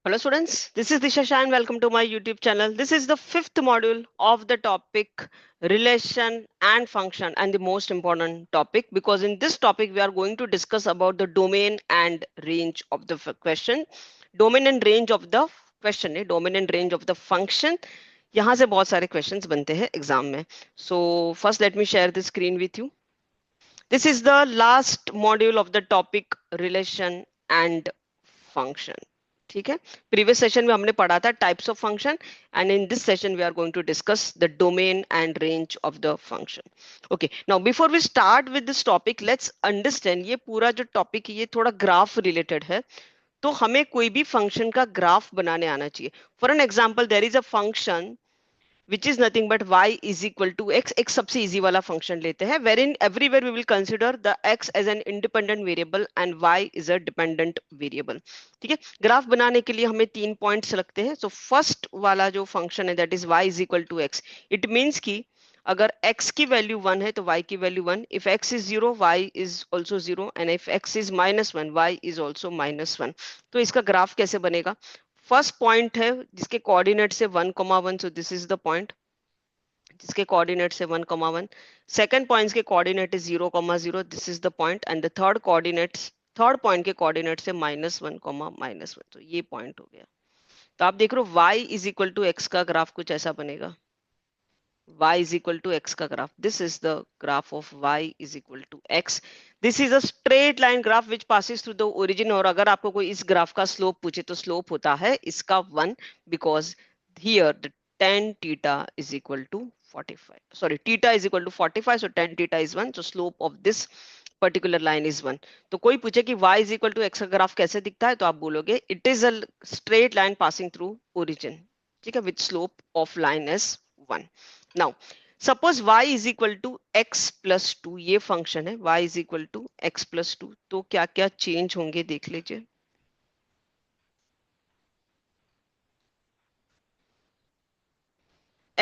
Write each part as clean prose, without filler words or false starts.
Hello students, this is Disha Shah and welcome to my YouTube channel. This is the fifth module of the topic relation and function, and the most important topic, because in this topic we are going to discuss about the domain and range of the question. Domain and range of the question है, domain and range of the function. यहाँ से बहुत सारे questions बनते हैं exam में. So first let me share the screen with you. This is the last module of the topic relation and function. ठीक है, प्रीवियस सेशन में हमने पढ़ा था types of function, and in this session we are going to discuss the domain and range of the function. Okay, now before we start with this topic, let's understand ये पूरा जो topic है ये थोड़ा ग्राफ रिलेटेड है. तो हमें कोई भी फंक्शन का ग्राफ बनाने आना चाहिए. For an example, there is a function which is nothing but y is equal to x. एक सबसे इजी वाला फंक्शन लेते हैं, wherein everywhere we will consider the x as an independent variable and y is a dependent variable. ठीक है, graph बनाने के लिए हमें 3 पॉइंट्स लगते हैं. सो फर्स्ट वाला जो फंक्शन है that is y is equal to x. It means कि अगर x की वैल्यू 1 है तो y की value 1. If x is 0 y is also 0 and if x is -1 y is also -1. तो इसका ग्राफ कैसे बनेगा? फर्स्ट पॉइंट है जिसके कोऑर्डिनेट से 1,1, सो दिस इज द पॉइंट जिसके कोऑर्डिनेट से 1,1. सेकंड पॉइंट के coordinate is 0,0, this is the point. And the third point के कोऑर्डिनेट से -1, -1, तो ये पॉइंट हो गया. तो आप देख रहे हो y is equal to x का ग्राफ कुछ ऐसा बनेगा. y is equal to x का graph, this is the graph of y is equal to x. This is a straight line graph which passes through the origin. और अगर आपको कोई इस ग्राफ का स्लोप पूछे तो स्लोप होता है इसका 1, because here the tan theta is equal to 45. Sorry, theta is equal to 45, so tan theta is 1. So slope of this particular line is 1. तो कोई पूछे कि y is equal to x का ग्राफ कैसे दिखता है, तो आप बोलोगे it is a straight line passing through origin. ठीक है, with slope of line is 1. Now suppose y is equal to x plus 2. ये फंक्शन है y is equal to x plus 2. तो क्या क्या चेंज होंगे देख लीजिए.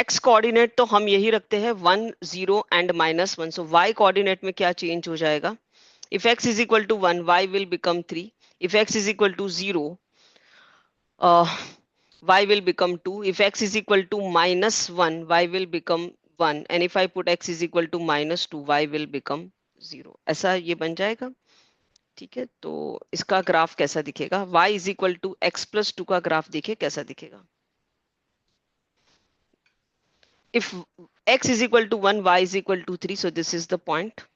x कोऑर्डिनेट तो हम यही रखते हैं 1, 0 एंड -1. सो y कोऑर्डिनेट में क्या चेंज हो जाएगा? If x is equal to 1 y will become 3. If x is equal to 0 y will become 2. If x is equal to -1 y will become 1. And if I put x is equal to -2 y will become 0. ऐसा ये बन जाएगा. ठीक है, तो इसका graph कैसा दिखेगा? y is equal to x plus 2 का ग्राफ देखिए कैसा दिखेगा. If x is equal to 1 y is equal to 3, so this is the point.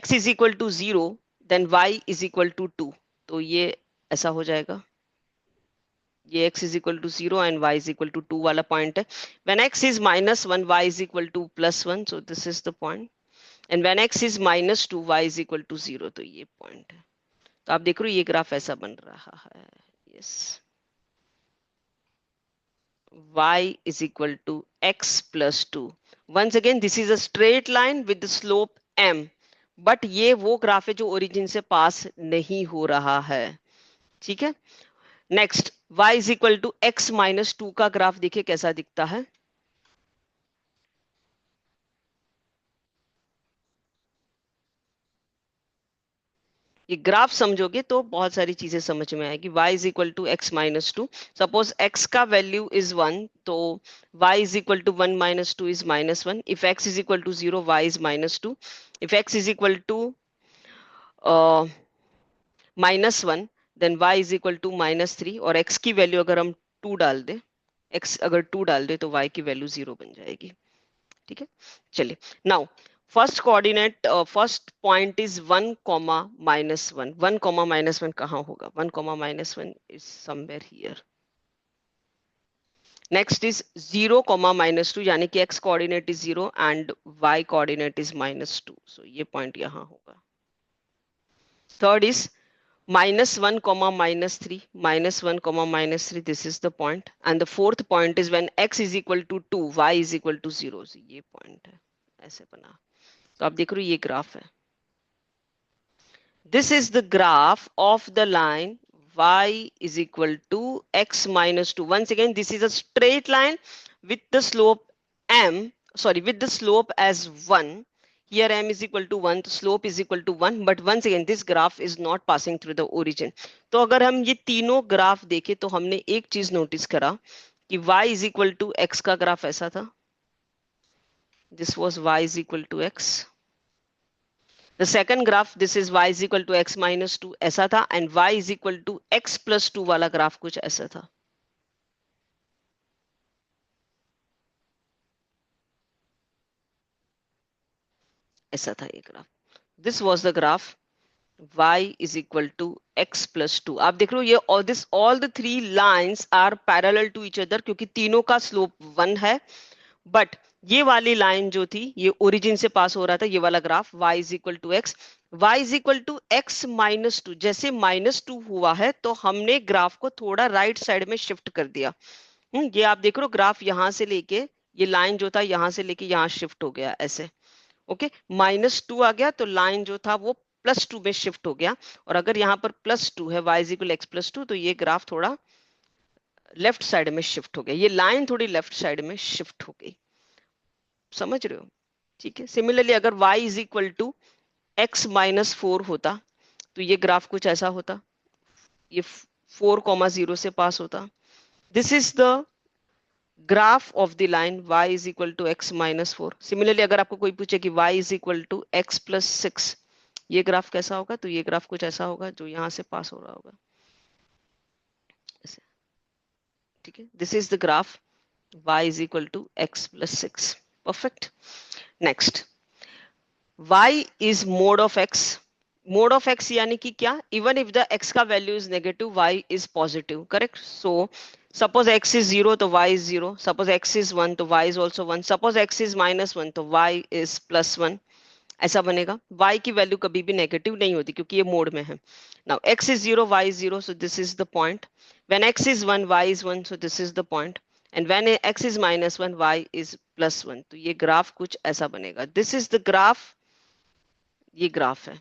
x is equal to 0 then y is equal to 2. तो ये ऐसा हो जाएगा. ये x is equal to 0 and y is equal to 2 वाला point है. When x is -1 y is equal to +1, so this is the point. And when x is -2 y is equal to 0, तो ये पॉइंट है. तो आप देख रहे हो ये ग्राफ ऐसा बन रहा है. Yes, y is equal to x plus 2. Once again this is a straight line with the slope m, but ये वो ग्राफ है जो ओरिजिन से पास नहीं हो रहा है. ठीक है, next y is equal to x minus 2 का ग्राफ देखिए कैसा दिखता है. ये ग्राफ समझोगे तो बहुत सारी चीजें समझ में आएगी. y is equal to x minus 2. Suppose x का वैल्यू इज 1, तो y is equal to 1 minus 2 is -1. If x is equal to 0 y is -2. If x is equal to -1 then y is equal to -3. और x की value अगर हम 2 डाल दे, x अगर 2 डाल दे तो y की वैल्यू 0 बन जाएगी. ठीक है, चलिए. Now first coordinate first point is 1, -1. 1, -1 कहाँ होगा? 1, -1 is somewhere here. Next is 0, -2, यानी कि x coordinate is 0 and y coordinate is -2. सो ये पॉइंट यहाँ होगा. Third is -1, -3, -1, -3. This is the point. And the fourth point is when x is equal to 2 y is equal to 0. So ये point है, ऐसे बना. तो आप देख रहे हो ये ग्राफ है. This is the graph of the line y is equal to x minus 2. Once again this is a straight line with the slope m, sorry, with the slope as 1. here m is equal to 1, तो slope is equal to 1, but once again this graph is not passing through the origin. तो अगर हम ये तीनों graph देखें तो हमने एक चीज नोटिस करा कि y is equal to x का ग्राफ ऐसा था, this was y is equal to x. The second graph, this is y is equal to x minus 2 ऐसा था, and y is equal to x plus 2 वाला graph कुछ ऐसा था. ऐसा था ये graph. This was the graph y is equal to x plus 2. आप देख रहे हो ये all the three lines are parallel to each other क्योंकि तीनों का स्लोप 1 है. बट ये वाली लाइन जो थी ये ओरिजिन से पास हो रहा था, ये वाला graph y is equal to x, y is equal to x minus 2. जैसे -2 हुआ है तो हमने ग्राफ को थोड़ा राइट साइड में शिफ्ट कर दिया. ये आप देख रहे हो ग्राफ यहाँ से लेके ये लाइन जो था यहाँ से लेके यहाँ शिफ्ट हो गया ऐसे. ओके, -2 आ गया तो लाइन जो था वो +2 में शिफ्ट हो गया. और अगर यहाँ पर +2 है y is equal x plus 2 तो ये ग्राफ थोड़ा लेफ्ट साइड में शिफ्ट हो गया, ये लाइन थोड़ी लेफ्ट साइड में शिफ्ट हो गई. समझ रहे हो? ठीक है. सिमिलरली अगर y is equal to x minus 4 होता तो ये ग्राफ कुछ ऐसा होता, ये 4,0 से पास होता. This is the graph of the line y is equal to x minus 4. Similarly अगर आपको कोई पूछे कि y is equal to x plus 6, ये ग्राफ कैसा होगा, तो ये ग्राफ कुछ ऐसा होगा जो यहां से पास हो रहा होगा. ठीक है. This is the graph y is equal to x plus 6. Perfect. Next, y is mode of x. Mode of x यानी कि क्या? Even if the x का value is negative, y is positive. Correct? So suppose x is 0 तो y is 0. Suppose x is 1 तो y is also 1. Suppose x is -1 तो y is +1. ऐसा बनेगा. y की वैल्यू कभी भी नेगेटिव नहीं होती क्योंकि ये मोड में है. Now x is 0, y is 0, so this is the point. When x is 1, y is 1, so this is the point. And when x is -1, y is +1. तो ये ग्राफ कुछ ऐसा बनेगा. This is the graph. ये graph है.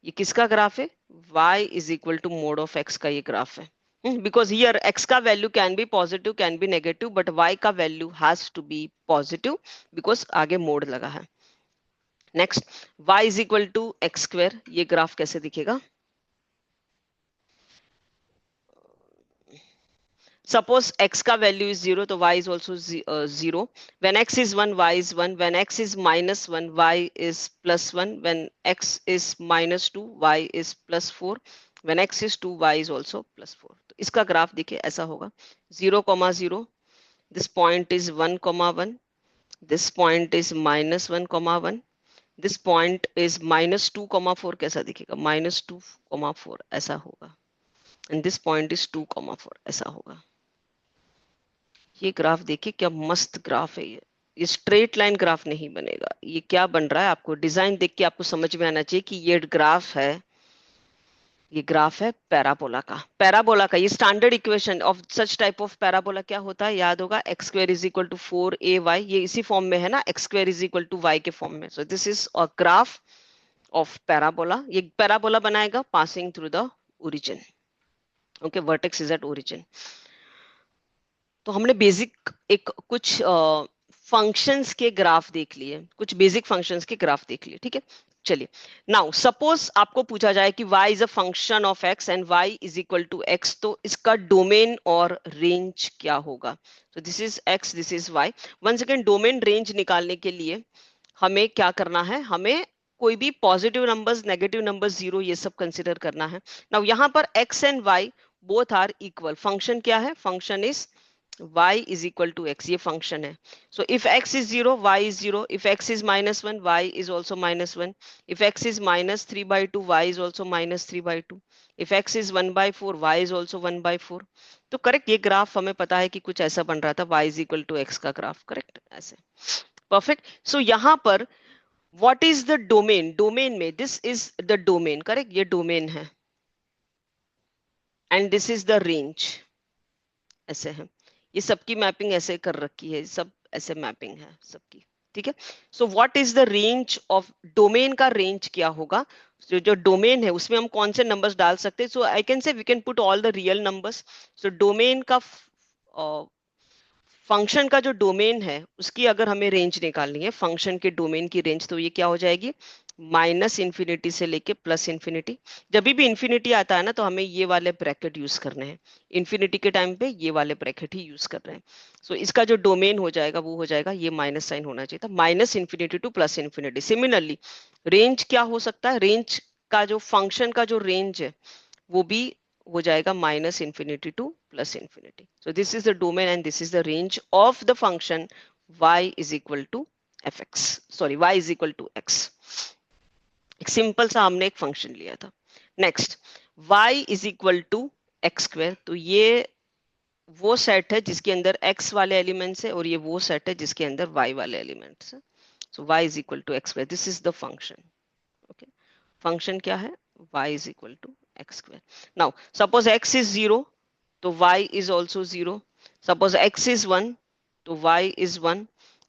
ये किसका graph है? y is equal to mode of x का ये ग्राफ है. Because here x का value can be positive, can be negative, but y का value has to be positive because आगे मोड लगा है. Next, y is equal to x square. ये graph कैसे दिखेगा? Suppose x का वैल्यू is 0 तो y is also 0. When x is 1, y is 1. When x is -1, y is +1. When x is -2, y is +4. When x is 2, y is also +4. तो इसका graph देखिए ऐसा होगा. 0,0. This point is 1,1. This point is -1,1. This point is -2,4. कैसा दिखेगा? -2,4 ऐसा होगा. And this point is 2,4 ऐसा होगा. ये ग्राफ देखिए क्या मस्त ग्राफ है. ये स्ट्रेट लाइन ग्राफ नहीं बनेगा. ये क्या बन रहा है? आपको डिजाइन देख के आपको समझ में आना चाहिए कि ये ग्राफ है, ये ग्राफ है पैराबोला का. पैराबोला का ये standard equation of such type of parabola क्या होता है? याद होगा, x square is equal to 4ay. ये इसी फॉर्म में है ना, x square is equal to y के फॉर्म में. सो this is a graph of parabola. ये पैराबोला बनाएगा passing through the origin. Okay, vertex is at origin. तो हमने बेसिक एक कुछ फंक्शंस के ग्राफ देख लिए, कुछ बेसिक फंक्शंस के ग्राफ देख लिए. ठीक है, चलिए. नाउ सपोज आपको पूछा जाए कि y is a function of x and y is equal to x, तो इसका डोमेन और रेंज क्या होगा? तो this is x, this is y. One second, domain range निकालने के लिए हमें क्या करना है? हमें कोई भी positive numbers, negative numbers, zero, ये सब कंसिडर करना है. नाउ यहाँ पर x and y both are equal. Function क्या है? Function is y is equal to x. ये फंक्शन है. So if x is 0, y is 0. If x is -1, y is also -1. If x is -3/2, y is also -3/2. If x is 1/4, y is also 1/4. तो correct, ये graph हमें पता है कि कुछ ऐसा बन रहा था, y is equal to x का ग्राफ. करेक्ट, ऐसे. परफेक्ट. सो यहाँ पर what is the domain? Domain में this is the domain. Correct, ये डोमेन है and this is the range. ऐसे है. ये सबकी मैपिंग ऐसे कर रखी है, सब ऐसे मैपिंग है सबकी. ठीक है. सो what is the range of domain? का रेंज क्या होगा? जो डोमेन है उसमें हम कौन से नंबर्स डाल सकते हैं? So I can say we can put all the real numbers. So domain का फंक्शन का जो डोमेन है उसकी अगर हमें रेंज निकालनी है, फंक्शन के डोमेन की रेंज, तो ये क्या हो जाएगी, माइनस इन्फिनिटी से लेके प्लस इन्फिनिटी। जब भी इन्फिनिटी आता है ना तो हमें ये वाले ब्रैकेट यूज करने हैं, इन्फिनिटी के टाइम पे ये वाले ब्रैकेट ही यूज कर रहे हैं। सो इसका जो डोमेन हो जाएगा वो हो जाएगा, ये माइनस साइन होना चाहिए था, minus infinity to plus infinity. Similarly range क्या हो सकता है, रेंज का जो फंक्शन का जो रेंज है वो भी हो जाएगा minus infinity to plus infinity. So this is the domain and this is the range of the function y is equal to f x, sorry y is equal to x। एक simple सा हमने एक फंक्शन लिया था। Next, y is equal to x square, तो ये वो सेट है जिसके अंदर x वाले एलिमेंट्स है और ये वो सेट है जिसके अंदर y वाले एलिमेंट्स है। So y is equal to x square, this is the function. Okay, function क्या है, y is equal to x square. Now, suppose x is 0, तो y is also 0. Suppose x is 1, तो y is 1.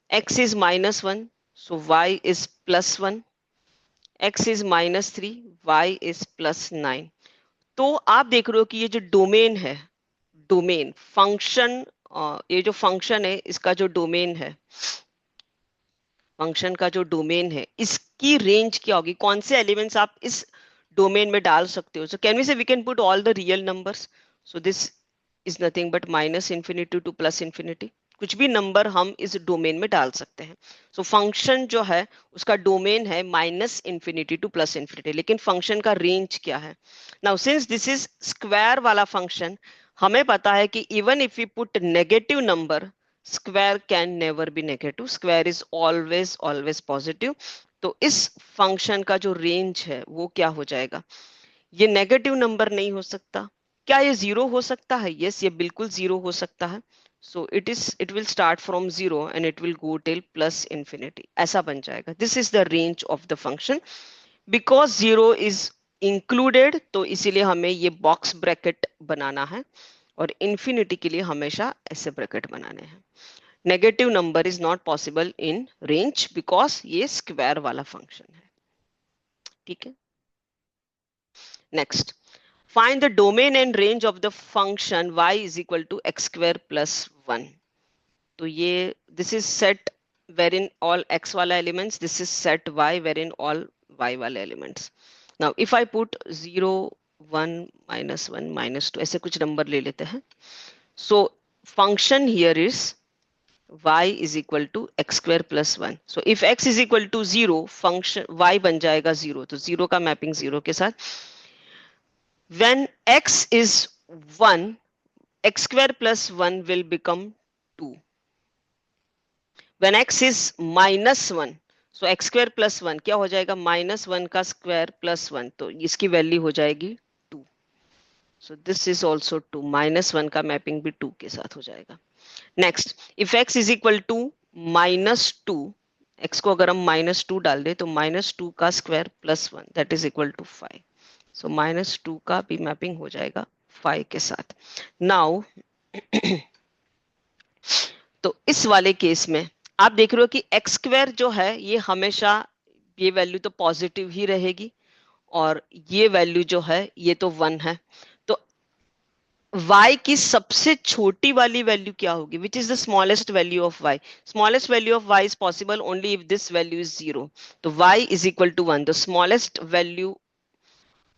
x is minus 1, so y is plus 1. x is minus 3, y is plus 9. तो आप देख रहे हो कि ये जो डोमेन है, डोमेन फंक्शन, ये जो फंक्शन है इसका जो डोमेन है, फंक्शन का जो डोमेन है इसकी रेंज क्या होगी, कौन से एलिमेंट्स आप इस डोमेन में डाल सकते हो। So can we say we can put all the real numbers. So this is nothing but minus infinity to plus infinity, कुछ भी नंबर हम इस डोमेन में डाल सकते हैं। सो फंक्शन जो है उसका डोमेन है minus infinity to plus infinity, लेकिन फंक्शन का रेंज क्या है। Now since this is square वाला फंक्शन, हमें पता है कि even if you put negative number, square can never be negative, square is always positive। तो इस फंक्शन का जो रेंज है वो क्या हो जाएगा, ये नेगेटिव नंबर नहीं हो सकता। क्या ये जीरो हो सकता है, यस ये बिल्कुल जीरो हो सकता है। So it will start from zero and it will go till plus infinity, ऐसा बन जाएगा। This is the range of the function. Because zero is included तो इसीलिए हमें ये बॉक्स ब्रैकेट बनाना है, और इन्फिनिटी के लिए हमेशा ऐसे ब्रैकेट बनाने हैं। Negative number is not possible in range because ये स्क्वायर वाला फंक्शन है। ठीक है, next, find the domain and range of the function y is equal to x square plus 1। तो ये this is set where in all x वाला elements, this is set y where in all y वाले elements. Now if I put 0 1 -1 -2 ऐसे कुछ number ले लेते हैं। So function here is y is equal to x square plus 1. So if x is equal to 0, function y बन जाएगा 0, तो 0 का मैपिंग 0 के साथ। When x is 1, x square plus 1 will become 2. When x is minus 1, so x square plus 1 क्या हो जाएगा, minus 1 का स्क्वायर प्लस 1, तो इसकी वैल्यू हो जाएगी 2। So this is also 2, minus 1 का मैपिंग भी 2 के साथ हो जाएगा। Next, if x is equal to -2, x को अगर हम -2 डाल दे तो -2 का square plus 1 that is equal to 5। So -2 का भी मैपिंग हो जाएगा 5 के साथ। नाउ तो इस वाले केस में आप देख रहे हो कि x स्क्वायर जो है ये हमेशा, ये वैल्यू तो पॉजिटिव ही रहेगी, और ये वैल्यू जो है ये तो 1 है। y की सबसे छोटी वाली वैल्यू क्या होगी, which is the smallest value of y। Smallest value of y is possible only if this value is 0। तो y is equal to 1, the smallest value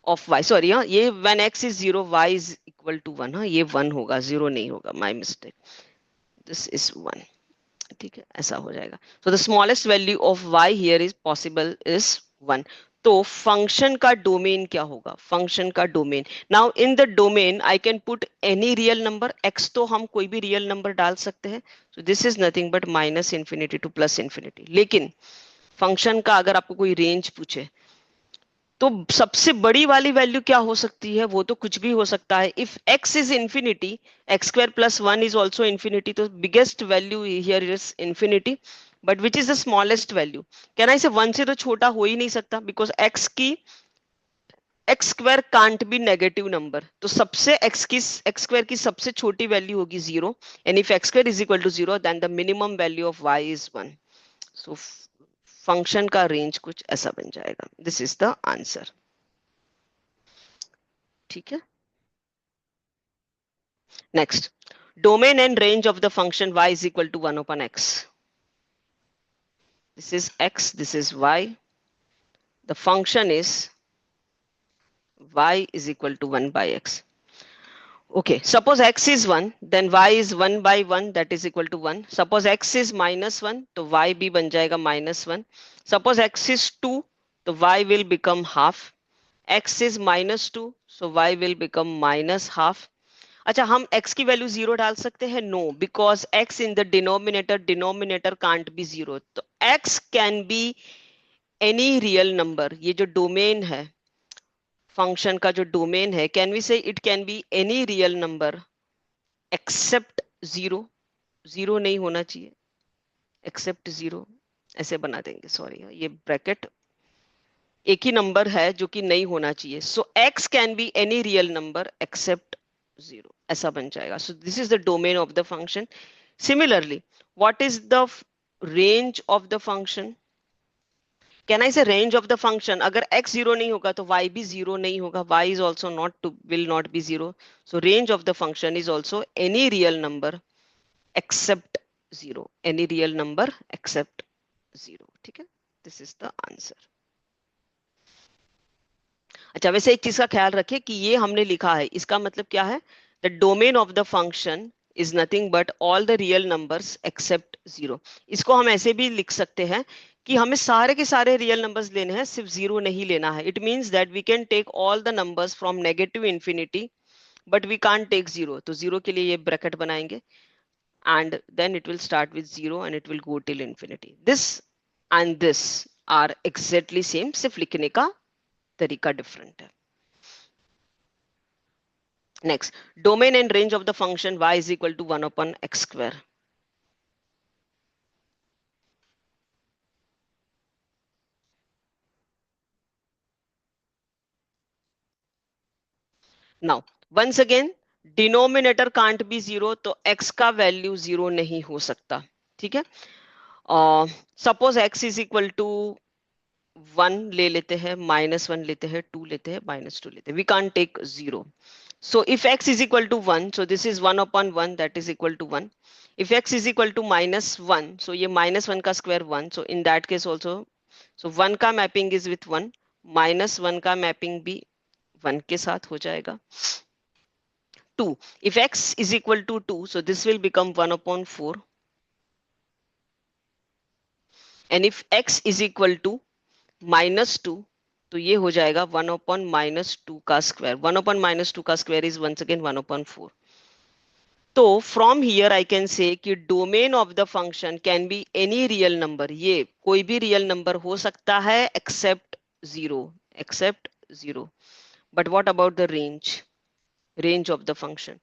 of y, sorry हाँ, ये when x is 0 y is equal to 1, हाँ ये 1 होगा, 0 नहीं होगा, my mistake, this is 1। ठीक है, ऐसा हो जाएगा। So the smallest value of y here is possible is 1। तो फंक्शन का डोमेन क्या होगा, फंक्शन का domain, now in the domain I can put any real number, x तो हम कोई भी रियल नंबर डाल सकते हैं। सो this is nothing but minus infinity to plus infinity. लेकिन फंक्शन का अगर आपको कोई रेंज पूछे तो सबसे बड़ी वाली वैल्यू क्या हो सकती है, वो तो कुछ भी हो सकता है। If x is infinity, x square plus 1 is also infinity, तो biggest value here is infinity, but which is the smallest value, can I say 1 से तो छोटा हो ही नहीं सकता, because x square can't be negative number. तो सबसे x स्क्वायर की सबसे छोटी वैल्यू होगी 0, and if x square is equal to 0 then the minimum value of y is 1। So function का रेंज कुछ ऐसा बन जाएगा। This is the answer. ठीक है, next, domain and range of the function y is equal to 1 upon x. This is x, this is y. The function is y is equal to 1 by x. Okay, suppose x is 1, then y is 1 by 1, that is equal to 1. Suppose x is minus 1, तो y भी बन जाएगा minus 1. Suppose x is 2, तो y will become half. x is minus 2, so y will become minus half. अच्छा, हम x की वैल्यू 0 डाल सकते हैं? No, because x in the denominator can't be 0. तो x can be any real number. ये जो डोमेन है, फंक्शन का जो डोमेन है, can we say it can be any real number except 0. 0 नहीं होना चाहिए, एक्सेप्ट 0 ऐसे बना देंगे. सॉरी, ये ब्रैकेट एक ही नंबर है जो कि नहीं होना चाहिए. सो x can be any real number except 0 ऐसा बन जाएगा. सो this is the domain of the function. Similarly, what is the range of the function? Can I से रेंज ऑफ द फंक्शन? अगर x 0 नहीं होगा तो y भी 0 नहीं होगा. y is also will not be 0. So range of the function is also any real number except 0. Any real number except 0. ठीक है, this is the answer. अच्छा, वैसे एक चीज का ख्याल रखें कि ये हमने लिखा है, इसका मतलब क्या है? The domain of the function is nothing but all the real numbers accept 0. इसको हम ऐसे भी लिख सकते हैं कि हमें सारे के सारे रियल नंबर्स लेने हैं, सिर्फ 0 नहीं लेना है. It means that we can take all the numbers from negative infinity but we can't take 0. तो 0 के लिए ये ब्रैकेट बनाएंगे and then it will start with 0 and it will go till infinity. This and this are exactly same, सिर्फ लिखने का तरीका different है. Next, domain and range of the function y is equal to 1 upon x square. Now, once again, denominator can't be 0, तो x का value 0 नहीं हो सकता. ठीक है, suppose x is equal to 1 ले लेते हैं, -1 लेते हैं, 2 लेते हैं, -2 लेते हैं. We can't take 0. So if x is equal to 1, so this is 1 upon 1, that is equal to 1. If x is equal to -1, so ये -1 का square 1. So in that case also, so 1 का मैपिंग is with 1, -1 का mapping भी 1 के साथ हो जाएगा. 2. If x is equal to 2, so this will become 1 upon 4. And if x is equal to -2, तो ये हो जाएगा 1 upon -2 का स्क्वायर. 1 upon -2 का square is once again 1 upon 4. तो from here I can say कि domain of the function can be any real number. ये कोई भी रियल नंबर हो सकता है except 0. Except 0. But what about the range? Range of the function.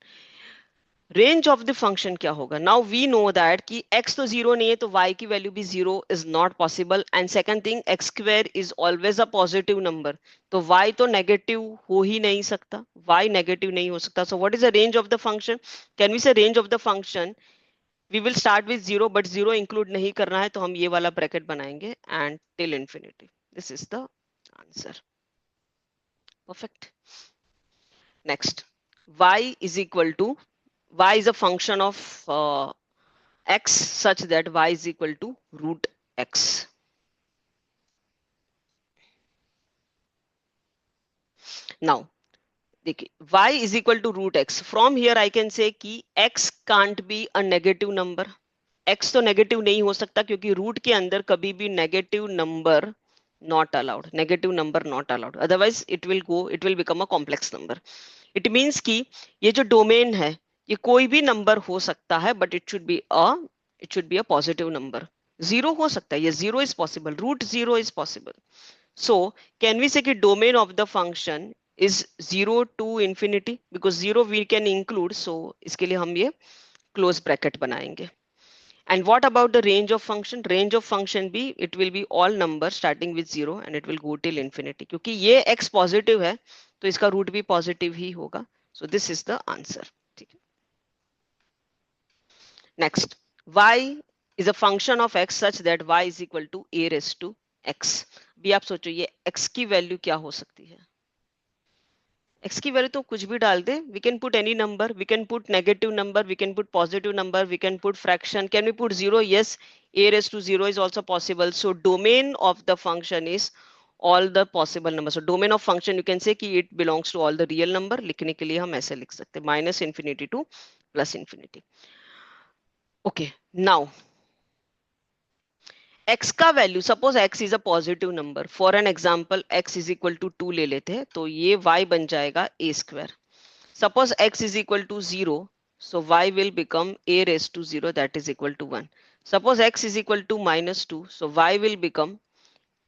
Range of the function क्या होगा? Now we know that कि x तो 0 नहीं है, तो y की वैल्यू भी 0 is not possible. And second thing, x square is always a positive number, तो y तो नेगेटिव हो ही नहीं सकता. y नेगेटिव नहीं हो सकता. So what is the range of the function? Can we say range of the function? We will start with 0, but 0 include नहीं करना है, तो हम ये वाला ब्रैकेट बनाएंगे and till infinity. This is the answer. Perfect. Next, y is equal to, y is a function of x such that y is equal to root x. Now, देखिए, y is equal to root x. From here I can say कि x can't be a negative number. x तो negative नहीं हो सकता क्योंकि root के अंदर कभी भी negative number not allowed. Negative number not allowed. Otherwise it will become a complex number. It means कि ये जो डोमेन है, ये कोई भी नंबर हो सकता है, but it should be a positive number. 0 हो सकता है, ये 0 is possible, root 0 is possible. So can we say कि domain of the function is 0 to infinity? Because 0 we can include, so इसके लिए हम ये close bracket बनाएंगे. And what about the range of function? Range of function भी, it will be all numbers starting with 0 and it will go till infinity. क्योंकि ये x positive है, तो इसका रूट भी पॉजिटिव ही होगा. So this is the answer. ठीक है. Next, y is a function of x such that y is equal to a raised to x. भी आप सोचो ये x की वैल्यू क्या हो सकती है? x की वैल्यू तो कुछ भी डाल दे, we can put any number, we can put negative number, we can put positive number, we can put fraction, can we put zero? Yes, a raised to 0 is also possible. So domain of the function is all the possible numbers. So domain of function you can say कि it belongs to all the real number. लिखने के लिए हम ऐसे लिख सकते हैं minus infinity to plus infinity. Okay, now x का वैल्यू, suppose x is a positive number, for an example x is equal to 2 ले लेते हैं, तो ये y बन जाएगा a square. Suppose x is equal to 0, so y will become a raised to 0, that is equal to 1. Suppose x is equal to minus 2, so y will become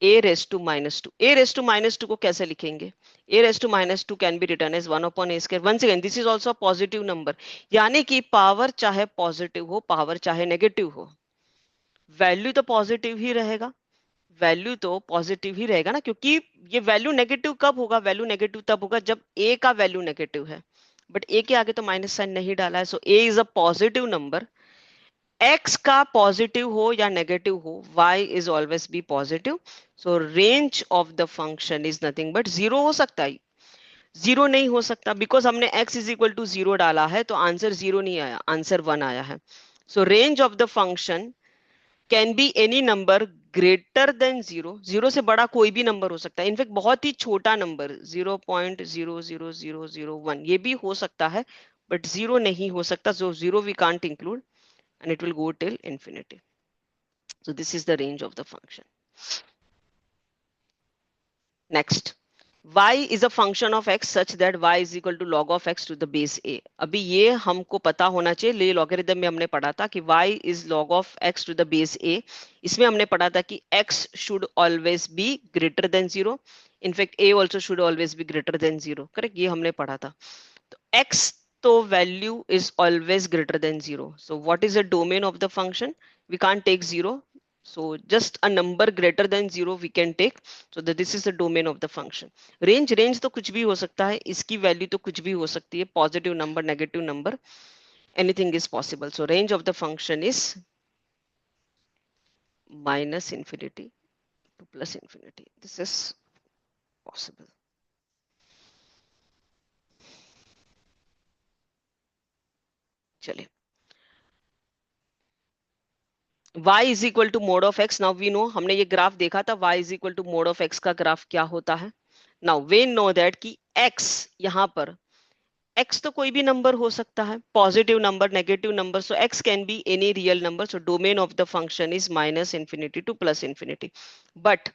a raised to minus 2. a raised to minus 2 को कैसे लिखेंगे? a raised to minus 2 can be written as 1 upon a square. Once again, this is also a positive number. यानी कि power चाहे positive हो, power चाहे negative हो, value तो पॉजिटिव ही रहेगा. वैल्यू तो पॉजिटिव ही रहेगा ना, क्योंकि ये वैल्यू नेगेटिव कब होगा? वैल्यू नेगेटिव तब होगा जब a का वैल्यू नेगेटिव है, बट a के आगे तो माइनस साइन नहीं डाला है. सो a is a positive number. x का पॉजिटिव हो या नेगेटिव हो, y is always be positive. So range of the function is nothing but zero. हो सकता है जीरो नहीं हो सकता, बिकॉज हमने x is equal to zero डाला है, तो आंसर जीरो नहीं आया, आंसर 1 आया है. सो range of the function can be any number greater than zero. Zero से बड़ा कोई भी नंबर हो सकता है, इनफैक्ट बहुत ही छोटा नंबर 0.00001 ये भी हो सकता है, बट जीरो नहीं हो सकता. जो zero we can't include and it will go till infinity. So this is the range of the function. Next, y is a function of x such that y is equal to log of x to the base a. अभी ये हमको पता होना चाहिए, logarithm में हमने पढ़ा था कि y is log of x to the base a. इसमें हमने पढ़ा था कि x should always be greater than 0. In fact, a also should always be greater than 0. Correct? ये हमने पढ़ा था. तो x तो value is always greater than 0. So what is the domain of the function? We can't take 0. So just a number greater than 0 we can take. So that this is the domain of the function. Range तो कुछ भी हो सकता है, इसकी value तो कुछ भी हो सकती है, positive number, negative number, anything is possible. So range of the function is minus infinity to plus infinity. This is possible. चलिए, y is equal to mod of x. Now we know, हमने ये graph देखा था, y is equal to mod of x का graph क्या होता है. Now we know that कि x यहाँ पर x तो कोई भी नंबर हो सकता है, positive number, negative number. So x can be any real number. So domain of the function is minus infinity to plus infinity. But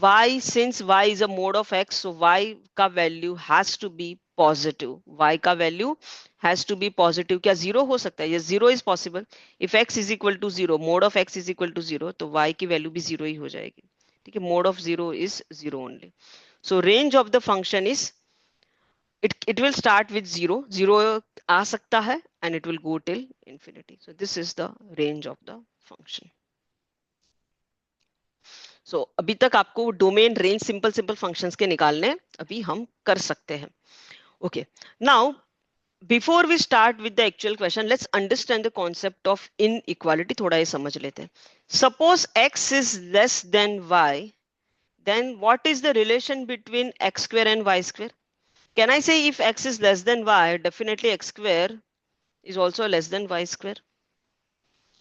y, since y is a mod of x, so y का value has to be positive. y का value has to be positive. क्या zero हो सकता है? ये zero is possible. If x is equal to zero, mod of x is equal to zero, तो y की value भी जीरो ही हो जाएगी. ठीक है, mode of zero is zero only. So range of the function is, it will start with 0 आ सकता है, and it will go till infinity. So this is the range of the function. So अभी तक आपको domain, range, simple functions के निकालने अभी हम कर सकते हैं. Okay, now before we start with the actual question, let's understand the concept of inequality. थोड़ा ये समझ लेते हैं. Suppose x is less than y, then what is the relation between x square and y square? Can I say if x is less than y, definitely x square is also less than y square?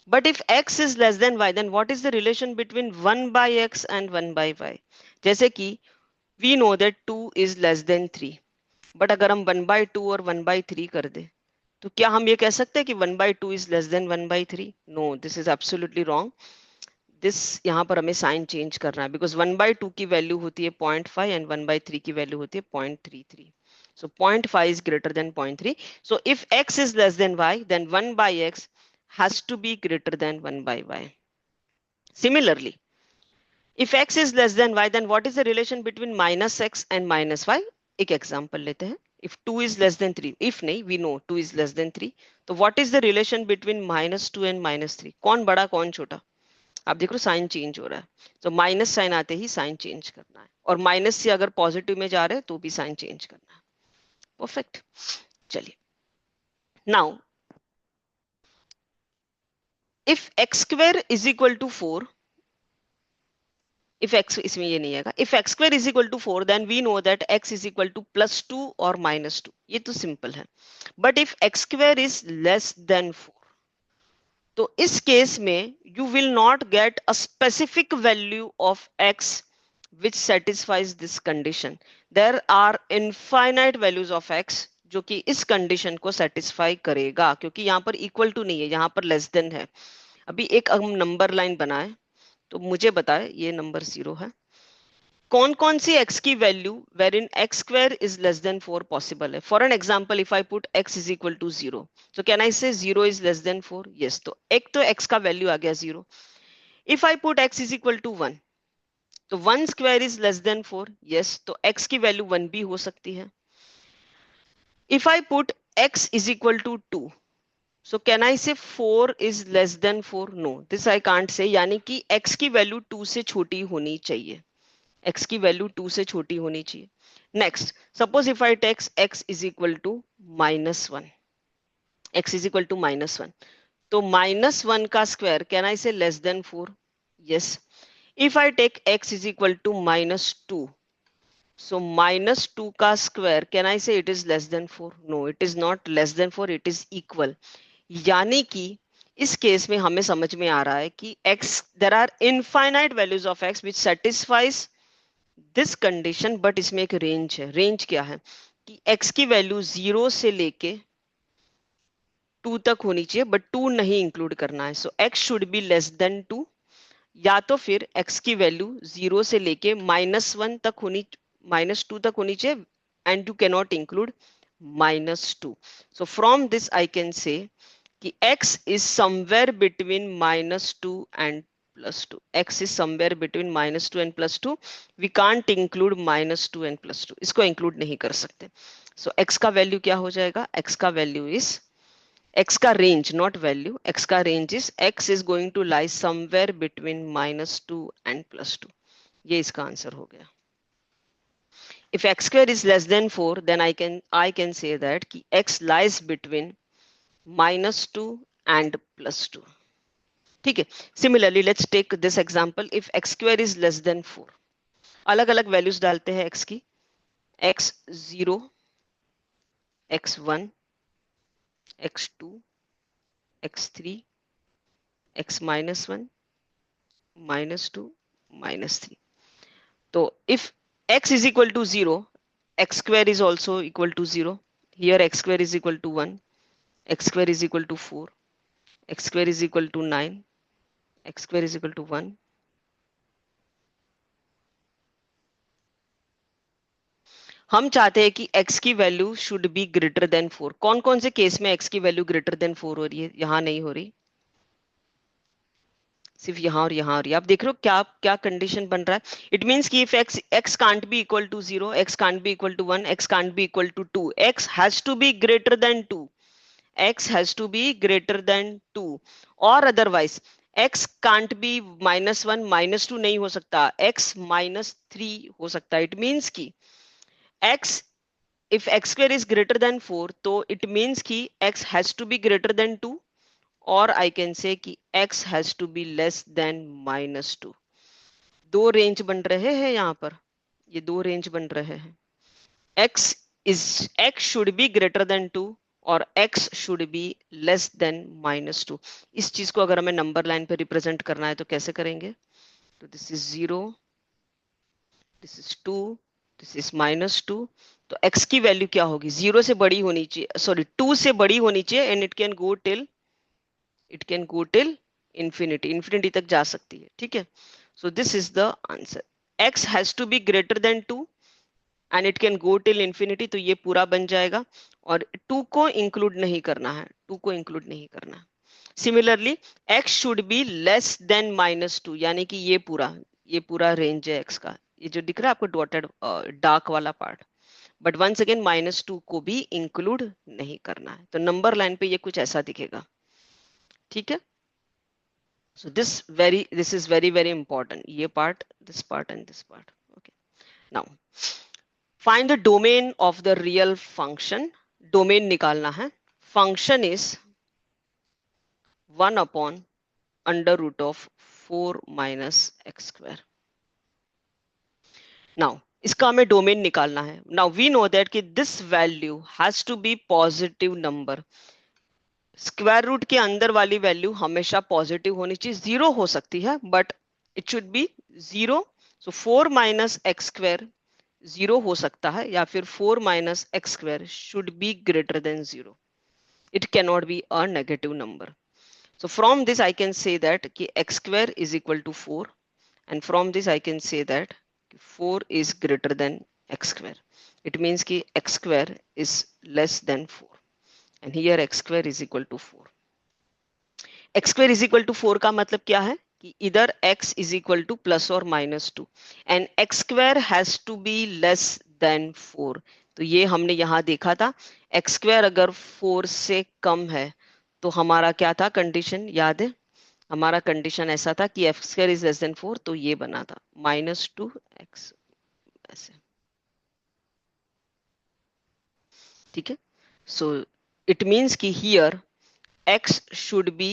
But if x is less than y, then what is the relation between 1 by x and 1 by y? जैसे कि we know that 2 is less than 3. But अगर हम 1 by 2 और 1 by 3 कर दे, तो क्या हम ये कह सकते हैं कि 1 by 2 is less than 1 by 3? No, this is absolutely wrong. This यहाँ पर हमें साइन चेंज करना है, because 1 by 2 की वैल्यू होती है 0.5 and 1 by 3 की वैल्यू होती है 0.33. So 0.5 is greater than 0.3. So if x is less than y, then 1 by x has to be greater than 1 by y. Similarly, if x is less than y, then what is the relation between minus x and minus y? एक example लेते हैं. If 2 is less than 3, if नहीं, we know 2 is less than 3. तो what is the relation between minus 2 and minus 3? कौन बड़ा कौन छोटा? आप देख लो साइन चेंज हो रहा है. तो माइनस साइन आते ही साइन चेंज करना है, और माइनस से अगर पॉजिटिव में जा रहे हैं तो भी साइन चेंज करना है. परफेक्ट. चलिए, now if x square is equal to 4, if x, इसमें ये नहीं आएगा। If x square is equal to 4 then we know that x is equal to +2 और -2, ये तो सिंपल है। But if x square is less than 4, तो इस केस में you will not get a specific value of x which satisfies this condition. There are infinite values of x जो कि इस कंडीशन को सेटिस्फाई करेगा, क्योंकि यहाँ पर इक्वल टू नहीं है, यहाँ पर लेस देन है। अभी एक हम नंबर लाइन बनाए, तो मुझे बताए ये नंबर 0 है। कौन कौन सी x की value where in x square is less than 4 possible है? For an example, if I put x is equal to 0, so can I say 0 is less than 4? Yes, तो एक तो x का वैल्यू आ गया 0। If I put x is equal to 1, तो 1 square is less than 4। Yes, तो x की value 1 भी हो सकती है। If I put x is equal to 2, so can I say 4 is less than 4? No, this I can't say, यानी कि x की वैल्यू 2 से छोटी होनी चाहिए, x की वैल्यू 2 से छोटी होनी चाहिए। Next, suppose if I take x is equal to -1, x is equal to -1, तो -1 का square can I say less than 4? Yes. If I take x is equal to -2, so -2 का square can I say it is less than 4? No, it is not less than 4, it is equal. यानी कि इस case में हमें समझ में आ रहा है कि x, there are infinite values of x which satisfies this condition, but इसमें एक रेंज है। रेंज क्या है कि x की वैल्यू 0 से लेके 2 तक होनी चाहिए, बट 2 नहीं इंक्लूड करना है। So x should be less then 2, या तो फिर x की वैल्यू 0 से लेके -1 तक होनी, -2 तक होनी चाहिए, and you can not include -2। So from this I can से कि x is somewhere between -2 and +2. x is somewhere between -2 and +2. We can't include -2 and +2. इसको include नहीं कर सकते। So x का वैल्यू क्या हो जाएगा? x का वैल्यू is, x का रेंज, नॉट वैल्यू, x का range is x is going to lie somewhere between -2 and +2। ये इसका आंसर हो गया। If x square is less than 4, then I can say that कि x lies between -2 and +2। ठीक है। Similarly let's take this example, if x square is less than 4, अलग अलग values डालते हैं x की, x0, x1, x2, x3, x -1, -2, -3। तो if x is equal to 0, x square is also equal to 0। Here x square is equal to 1, x square is equal to 4, x square is equal to 9, x square is equal to 1। हम चाहते हैं कि x की value should be greater then 4। कौन कौन से case में x की वैल्यू ग्रेटर देन 4 हो रही है? यहां नहीं हो रही, सिर्फ यहां और यहां हो रही है। आप देख रहे हो क्या क्या कंडीशन बन रहा है? इट मींस कि if x can't be equal to 0, x can't be equal to 1, x can't be equal to 2, x has to be greater than 2, x has to be greater than 2, और otherwise x can't B -1, -2 नहीं हो सकता, x -3 हो सकता है। It means कि x, if x square is greater than 4, तो it means कि x has to be greater than 2, और I can say कि x has to be less than -2। दो रेंज बन रहे हैं यहाँ पर, ये दो रेंज बन रहे हैं। x should be greater than 2 और x should be less than -2। इस चीज को अगर हमें नंबर लाइन पे रिप्रेजेंट करना है तो कैसे करेंगे? तो this is 0, this is 2, this is -2। तो x की वैल्यू क्या होगी? 0 से बड़ी होनी चाहिए, सॉरी 2 से बड़ी होनी चाहिए, and it can go till infinity, infinity तक जा सकती है। ठीक है। So this is the answer. x has to be greater than 2 and it can go till infinity, तो ये पूरा बन जाएगा, और 2 को इंक्लूड नहीं करना है, 2 को इंक्लूड नहीं करना है। Similarly x should be less then -2, यानी कि ये पूरा रेंज है x का, ये जो दिख रहा है आपको डॉटेड डार्क वाला पार्ट, बट वंस अगेन -2 को भी इंक्लूड नहीं करना है। तो नंबर लाइन पे ये कुछ ऐसा दिखेगा। ठीक है। So this is very very important, ये part, this part and this part. Okay, now find the domain of the real function. Domain निकालना है। Function is 1 upon √4 - x square। Now इसका हमें डोमेन निकालना है. नाउ वी नो दैट कि this value has to be positive number. Square root के अंदर वाली वैल्यू हमेशा पॉजिटिव होनी चाहिए. जीरो हो सकती है but it should be zero. So 4 - x² zero हो सकता है या फिर 4 - x² should be greater than zero. It can not be a negative number. So from this I can say that ki x² is equal to 4, and from this I can say that 4 is greater than x². It means ki x² is less than 4, and here x² is equal to 4. x² is equal to 4 का मतलब क्या है कि इधर x is equal to plus or minus 2 and x² has to be less than 4. तो ये हमने यहाँ देखा था. x² अगर 4 से कम है तो हमारा क्या था कंडीशन याद है. हमारा कंडीशन ऐसा था कि x² इज लेस देन 4, तो ये बना था -2x ऐसे. ठीक है. सो इट मींस कि here x should be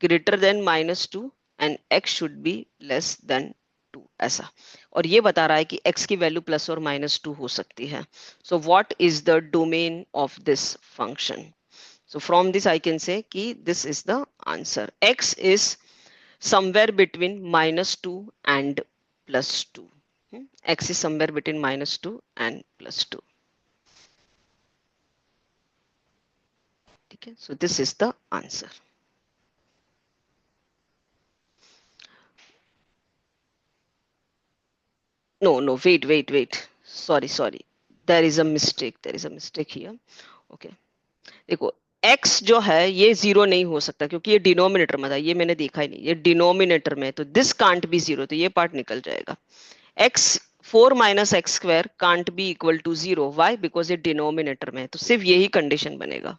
greater than -2 and x should be less then 2 ऐसा. और ये बता रहा है कि x की वैल्यू प्लस और -2 हो सकती है. सो what is the domain of this function? So from this I can say कि this is the answer. X is somewhere between -2 and +2. X is somewhere between -2 and +2. ठीक है. So this is the answer. No, wait. Sorry. There is a mistake. Here. Okay. देखो x जो है ये zero नहीं हो सकता क्योंकि ये डिनोमिनेटर में था. ये मैंने देखा ही नहीं. ये डिनोमिनेटर में, तो दिस कांट बी जीरो. तो ये पार्ट निकल जाएगा. x 4 - x² can't be equal to zero. Why? Because ये डिनोमिनेटर में है. तो सिर्फ यही कंडीशन बनेगा.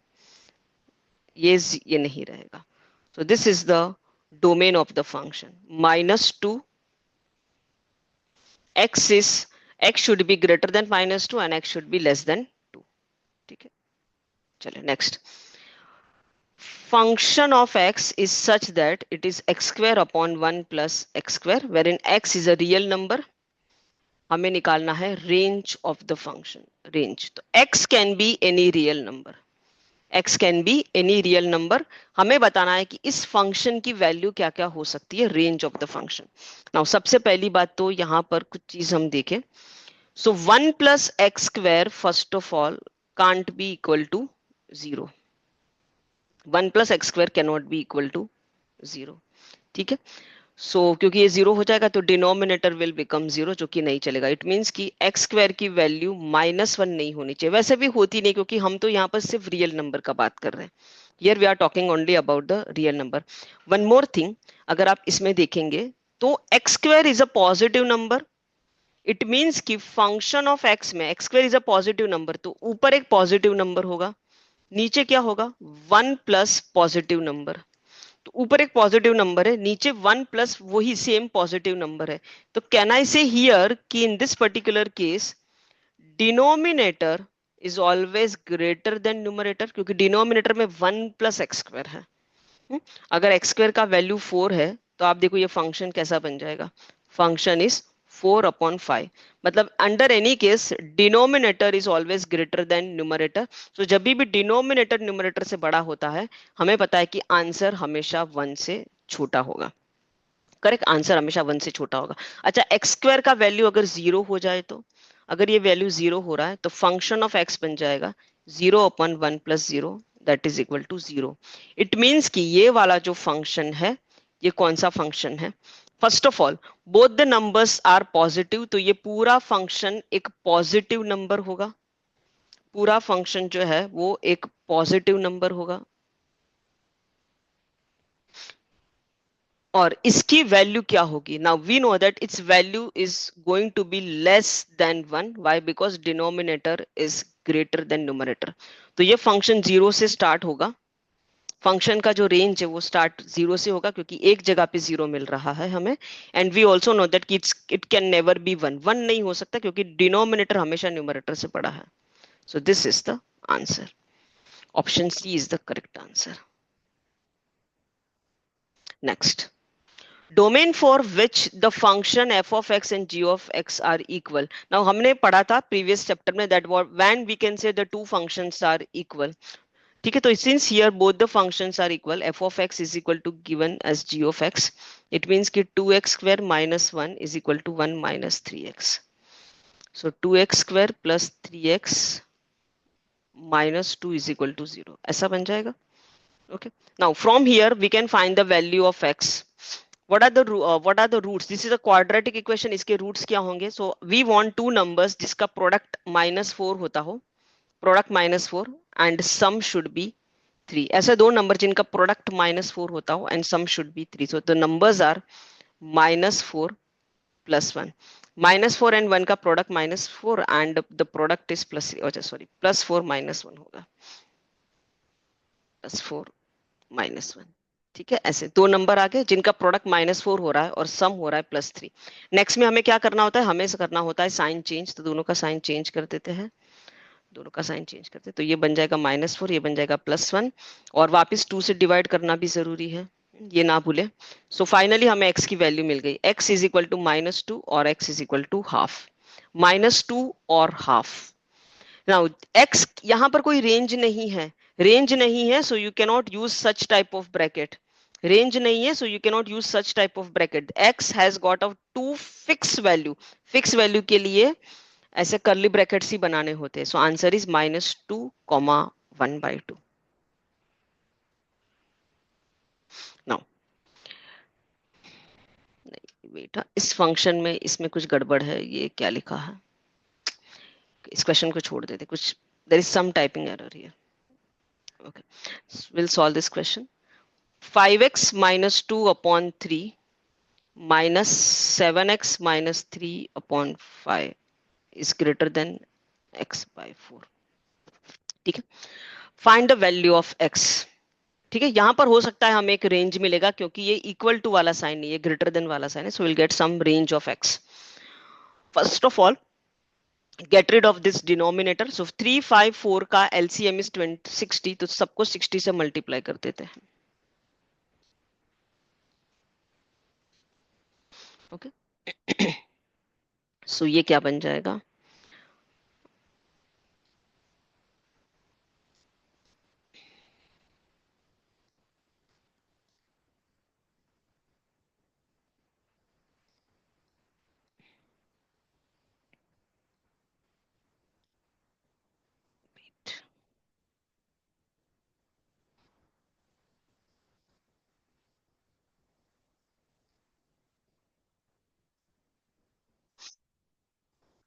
ये नहीं रहेगा. So this is the domain of the function. -2 x should be greater than -2 and x should be less than 2. ठीक है. चलिए next. Function of x is such that it is x² upon 1 plus x², wherein x is a real number. हमें निकालना है range of the function. Range तो x can be any real number. x can be any real number. हमें बताना है कि इस function की वैल्यू क्या क्या हो सकती है. Range of the function. Now सबसे पहली बात तो यहाँ पर कुछ चीज हम देखें. So 1 plus x² first of all can't be equal to 0. 1 plus x² cannot be equal to 0. ठीक है. सो क्योंकि ये जीरो हो जाएगा तो डिनोमिनेटर विल बिकम जीरो, जो कि नहीं चलेगा. इट मींस कि x² की वैल्यू -1 नहीं होनी चाहिए. वैसे भी होती नहीं क्योंकि हम तो यहाँ पर सिर्फ रियल नंबर का बात कर रहे हैं. Here we are talking only about the real number. One more thing, अगर आप इसमें देखेंगे तो x² is a positive number. It means कि फंक्शन ऑफ x में x² is a positive number, तो ऊपर एक पॉजिटिव नंबर होगा, नीचे क्या होगा 1 प्लस पॉजिटिव नंबर. तो ऊपर एक पॉजिटिव नंबर है, नीचे 1 प्लस वही सेम पॉजिटिव नंबर है. तो कैन आई से हियर कि in this particular case denominator is always greater than numerator, क्योंकि डिनोमिनेटर में 1 प्लस x² है. अगर x² का वैल्यू 4 है तो आप देखो ये फंक्शन कैसा बन जाएगा. Function is 4/5. मतलब under any case denominator is always greater than numerator. तो जब भी डिनोमिनेटर न्यूमरेटर से बड़ा होता है, हमें पता है कि आंसर हमेशा 1 से छोटा होगा. करेक्ट. आंसर हमेशा 1 से छोटा होगा. अच्छा, x² का वैल्यू अगर 0 हो जाए तो, अगर ये वैल्यू 0 हो रहा है तो फंक्शन ऑफ x बन जाएगा 0/1 + 0 that is equal to 0. It means कि ये वाला जो फंक्शन है, ये कौन सा फंक्शन है? First of all both the numbers are positive, तो ये पूरा फंक्शन एक पॉजिटिव नंबर होगा. पूरा फंक्शन जो है वो एक पॉजिटिव नंबर होगा. और इसकी वैल्यू क्या होगी? Now we know that its value is going to be less than 1. Why? Because denominator is greater than numerator. तो ये फंक्शन 0 से स्टार्ट होगा. फंक्शन का जो रेंज है वो स्टार्ट 0 से होगा क्योंकि एक जगह पे 0 मिल रहा है हमें. And we also know that it can never be 1. 1 नहीं हो सकता क्योंकि डिनोमिनेटर हमेशा न्यूमरेटर से बड़ा है. So this is the answer. Option C is the correct answer. Next. Domain for which the function F of X and G of X are equal. Now हमने पढ़ा था प्रीवियस चैप्टर में that when we can say the two functions are equal. ठीक है, तो since here both the functions are equal, F of X is equal to given as G of X, it means कि 2x square minus 1 is equal to 1 minus 3x. So 2x square plus 3x minus 2 is equal to 0. ऐसा बन जाएगा. Okay. Now from here we can find the value of x. What are the roots? This is a quadratic equation. इसके roots क्या होंगे? So we want two numbers जिसका product -4 होता हो, product -4 and sum should be 3. ऐसे दो number जिनका product -4 होता हो and sum should be 3. So the numbers are -4 plus 1. -4 and 1 का product -4 and the product is plus, अच्छा सॉरी, +4 -1 होगा, +4 -1. ठीक है, ऐसे दो नंबर आ गए जिनका प्रोडक्ट -4 हो रहा है और सम हो रहा है +3. नेक्स्ट में हमें क्या करना होता है? हमें करना होता है साइन चेंज. तो दोनों का साइन चेंज कर देते हैं, दोनों का साइन चेंज करते हैं. तो ये बन जाएगा -4, ये बन जाएगा +1 और वापस 2 से डिवाइड करना भी जरूरी है, ये ना भूले. सो फाइनली हमें x की वैल्यू मिल गई. x इज इक्वल टू -2 और x is equal to half. -2 और हाफ. नाउ x यहाँ पर कोई रेंज नहीं है, रेंज नहीं है, so you can not use such type of bracket. Range नहीं है, so you can not use such type of bracket. x has got a two fix value. Fix value के लिए ऐसे कर्ली ब्रैकेट्स ही बनाने होते हैं. So answer is -2, 1/2. नाउ बेटा इस फंक्शन में इसमें कुछ गड़बड़ है. ये क्या लिखा है? इस क्वेश्चन को छोड़ देते, कुछ there is some typing error here. Okay, will solve this question. 5x minus 2 upon 3 minus 7x minus 3 upon 5 is greater than x by 4. ठीक है, find the value of x. ठीक है, यहां पर हो सकता है हमें एक रेंज मिलेगा क्योंकि ये इक्वल टू वाला साइन नहीं है, ग्रेटर देन वाला साइन है. So will get some range of x. First of all get rid of this denominator. So 3, 5, 4 का LCM is 60, तो सबको 60 से मल्टीप्लाई कर देते हैं. ओके, सो ये क्या बन जाएगा?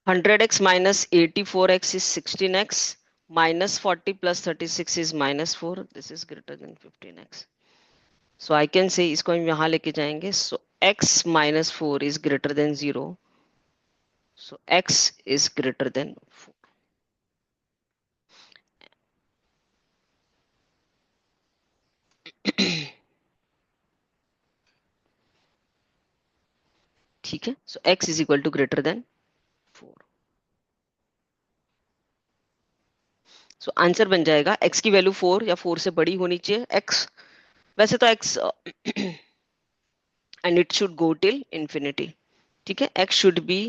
$100x minus 84x is 16x, minus 40 plus 36 is -4. This is greater than 15x. So I can say इसको हम यहाँ लेके जाएंगे. So x minus 4 is greater than 0. So x is greater than 4. ठीक है, so x is equal to greater than 4. So answer बन जाएगा x की वैल्यू 4 या 4 से बड़ी होनी चाहिए. x वैसे तो x and it should go till infinity. ठीक है, x should be